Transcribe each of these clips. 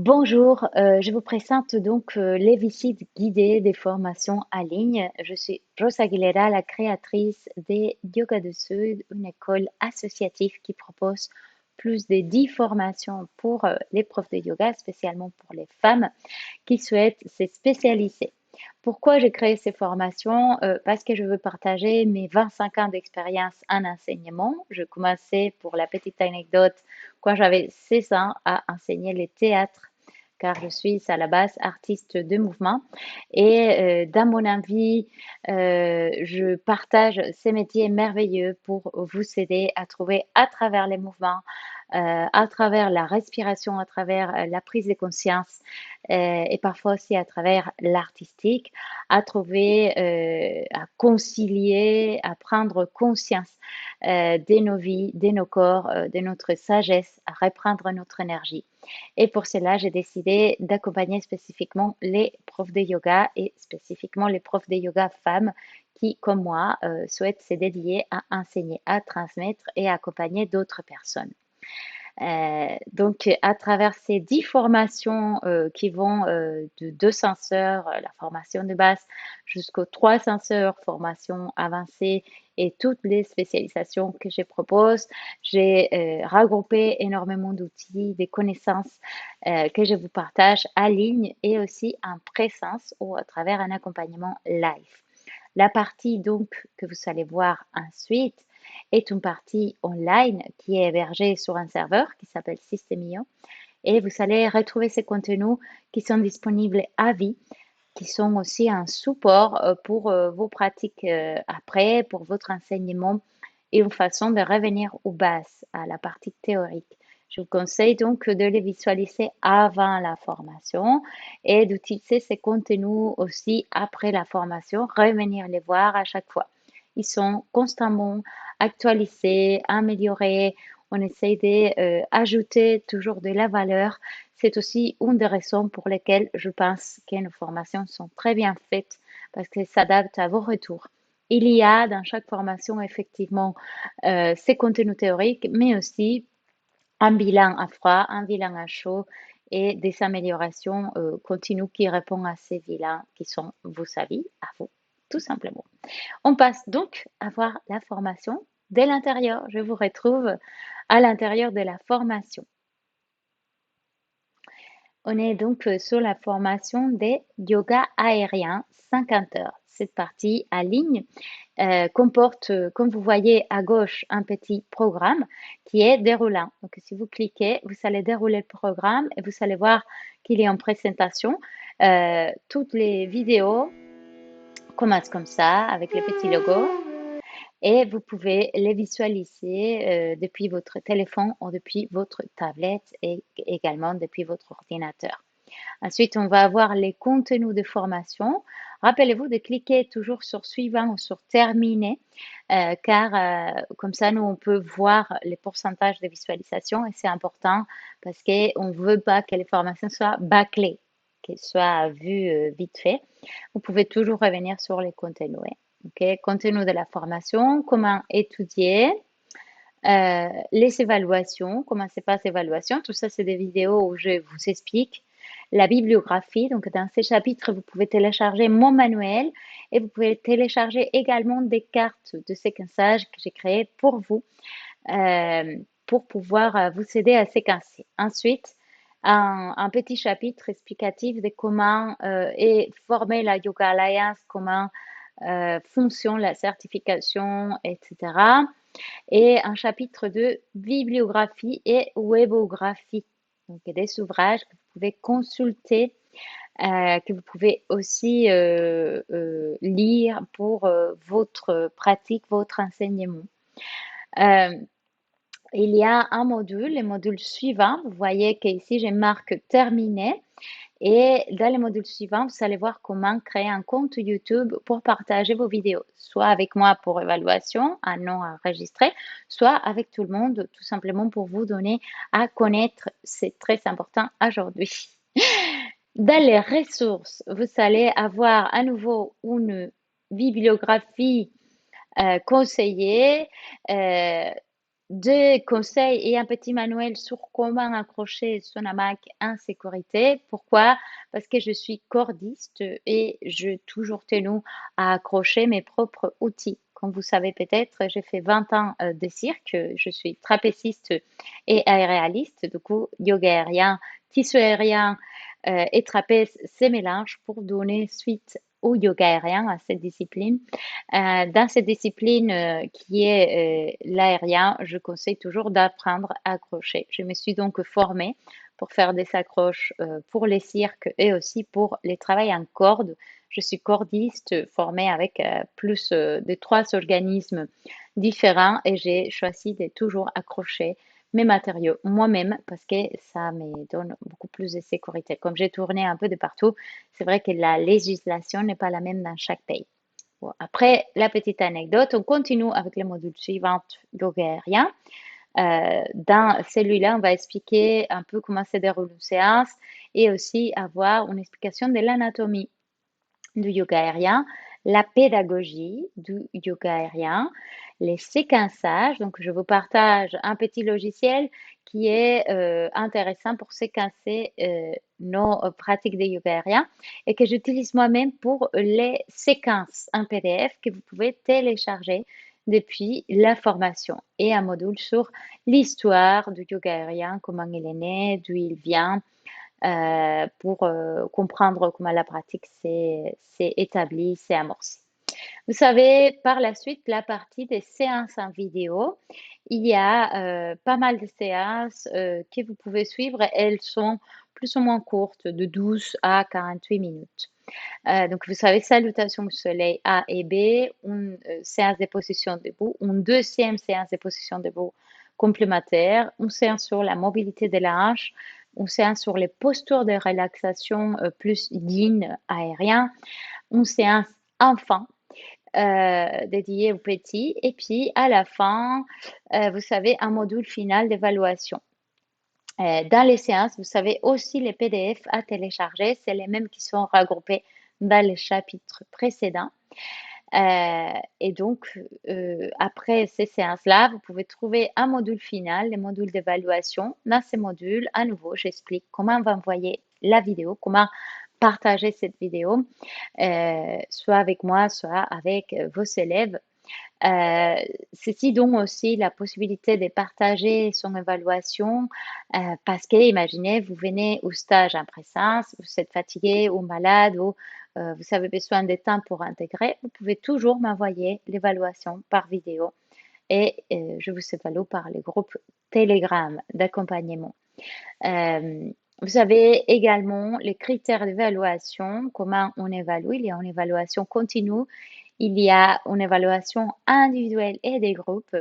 Bonjour, je vous présente donc les visites guidées des formations en ligne. Je suis Rosa Aguilera, la créatrice des Yoga du Sud, une école associative qui propose plus de 10 formations pour les profs de yoga, spécialement pour les femmes qui souhaitent se spécialiser. Pourquoi j'ai créé ces formations? Parce que je veux partager mes 25 ans d'expérience en enseignement. Je commençais, pour la petite anecdote, quand j'avais 16 ans à enseigner le théâtre, car je suis à la base artiste de mouvement. Et dans mon envie, je partage ces métiers merveilleux pour vous aider à trouver à travers les mouvements, à travers la respiration, à travers la prise de conscience et parfois aussi à travers l'artistique, à trouver, à concilier, à prendre conscience de nos vies, de nos corps, de notre sagesse, à reprendre notre énergie. Et pour cela, j'ai décidé d'accompagner spécifiquement les profs de yoga et spécifiquement les profs de yoga femmes qui, comme moi, souhaitent se dédier à enseigner, à transmettre et à accompagner d'autres personnes. Donc, à travers ces 10 formations qui vont de 200 heures, la formation de base, jusqu'aux 300 heures, formation avancée et toutes les spécialisations que je propose, j'ai regroupé énormément d'outils, des connaissances que je vous partage en ligne et aussi en présence ou à travers un accompagnement live. La partie donc que vous allez voir ensuite est une partie online qui est hébergée sur un serveur qui s'appelle Systemio et vous allez retrouver ces contenus qui sont disponibles à vie, qui sont aussi un support pour vos pratiques après, pour votre enseignement et une façon de revenir aux bases, à la partie théorique. Je vous conseille donc de les visualiser avant la formation et d'utiliser ces contenus aussi après la formation, revenir les voir à chaque fois. Ils sont constamment actualisés, améliorés. On essaie d'ajouter toujours de la valeur. C'est aussi une des raisons pour lesquelles je pense que nos formations sont très bien faites parce qu'elles s'adaptent à vos retours. Il y a dans chaque formation effectivement ces contenus théoriques, mais aussi un bilan à froid, un bilan à chaud et des améliorations continues qui répondent à ces bilans qui sont vos avis, à vous, tout simplement. On passe donc à voir la formation dès l'intérieur. Je vous retrouve à l'intérieur de la formation. On est donc sur la formation des yoga aériens 50 heures. Cette partie en ligne comporte, comme vous voyez à gauche, un petit programme qui est déroulant. Donc, si vous cliquez, vous allez dérouler le programme et vous allez voir qu'il est en présentation. Toutes les vidéos commencent comme ça, avec le petit logo. Et vous pouvez les visualiser depuis votre téléphone ou depuis votre tablette et également depuis votre ordinateur. Ensuite, on va avoir les contenus de formation. Rappelez-vous de cliquer toujours sur suivant ou sur terminer, car comme ça, nous, on peut voir les pourcentages de visualisation et c'est important parce qu'on ne veut pas que les formations soient bâclées, qu'elles soient vues vite fait. Vous pouvez toujours revenir sur les contenus. Okay? Contenu de la formation, comment étudier, les évaluations, comment se passe l'évaluation. Tout ça, c'est des vidéos où je vous explique la bibliographie. Donc, dans ces chapitres, vous pouvez télécharger mon manuel et vous pouvez télécharger également des cartes de séquençage que j'ai créées pour vous, pour pouvoir vous aider à séquencer. Ensuite, un petit chapitre explicatif de comment est formée la Yoga Alliance, comment fonctionne la certification, etc. Et un chapitre de bibliographie et webographie. Donc, des ouvrages que vous pouvez consulter, que vous pouvez aussi lire pour votre pratique, votre enseignement. Il y a un module, le module suivant. Vous voyez qu'ici, je marque terminé. Et dans le module suivant, vous allez voir comment créer un compte YouTube pour partager vos vidéos, soit avec moi pour évaluation, un nom enregistré, soit avec tout le monde, tout simplement pour vous donner à connaître. C'est très important aujourd'hui. Dans les ressources, vous allez avoir à nouveau une bibliographie conseillée. des conseils et un petit manuel sur comment accrocher son hamac en sécurité. Pourquoi? Parce que je suis cordiste et je toujours tenu à accrocher mes propres outils. Comme vous savez peut-être, j'ai fait 20 ans de cirque, je suis trapéziste et aéréaliste, du coup, yoga aérien, tissu aérien et trapèze se mélangent pour donner suite au yoga aérien, à cette discipline. Dans cette discipline qui est l'aérien, je conseille toujours d'apprendre à accrocher. Je me suis donc formée pour faire des accroches pour les cirques et aussi pour les travails en corde. Je suis cordiste formée avec plus de 3 organismes différents et j'ai choisi de toujours accrocher mes matériaux moi-même parce que ça me donne beaucoup plus de sécurité. Comme j'ai tourné un peu de partout, c'est vrai que la législation n'est pas la même dans chaque pays. Bon, après la petite anecdote, on continue avec le module suivant, yoga aérien. Dans celui-là, on va expliquer un peu comment se déroule une séance et aussi avoir une explication de l'anatomie du yoga aérien, la pédagogie du yoga aérien, les séquençages. Donc, je vous partage un petit logiciel qui est intéressant pour séquencer nos pratiques de yoga aérien et que j'utilise moi-même pour les séquences en PDF que vous pouvez télécharger depuis la formation et un module sur l'histoire du yoga aérien, comment il est né, d'où il vient, pour comprendre comment la pratique s'est établie, s'est amorcée. Vous savez, par la suite, la partie des séances en vidéo, il y a pas mal de séances que vous pouvez suivre. Elles sont plus ou moins courtes, de 12 à 48 minutes. Donc, vous savez, salutation au soleil A et B, une séance de position debout, une deuxième séance de position debout complémentaire, une séance sur la mobilité de la hanche, une séance sur les postures de relaxation plus yin aérien, une séance enfant dédiée aux petits, et puis à la fin, vous savez, un module final d'évaluation. Dans les séances, vous savez aussi les PDF à télécharger, c'est les mêmes qui sont regroupés dans les chapitres précédents. Et donc, après ces séances-là, vous pouvez trouver un module final, les modules d'évaluation. Dans ces modules, à nouveau, j'explique comment on va envoyer la vidéo, comment partager cette vidéo, soit avec moi, soit avec vos élèves. Euh, Ceci donne aussi la possibilité de partager son évaluation parce que, imaginez, vous venez au stage en présence, vous êtes fatigué ou malade ou vous avez besoin de temps pour intégrer, vous pouvez toujours m'envoyer l'évaluation par vidéo et je vous évalue par les groupes Telegram d'accompagnement. Euh, vous avez également les critères d'évaluation, comment on évalue. Il y a une évaluation continue, il y a une évaluation individuelle et des groupes.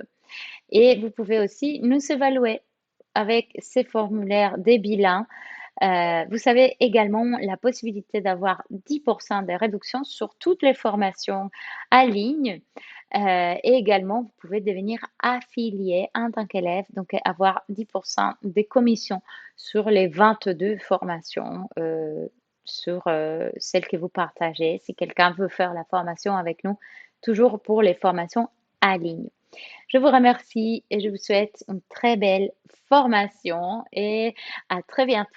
Et vous pouvez aussi nous évaluer avec ces formulaires des bilans. Vous savez également la possibilité d'avoir 10% de réduction sur toutes les formations en ligne. Et également, vous pouvez devenir affilié en tant qu'élève, donc avoir 10% de commission sur les 22 formations, sur celles que vous partagez. Si quelqu'un veut faire la formation avec nous, toujours pour les formations en ligne. Je vous remercie et je vous souhaite une très belle formation et à très bientôt.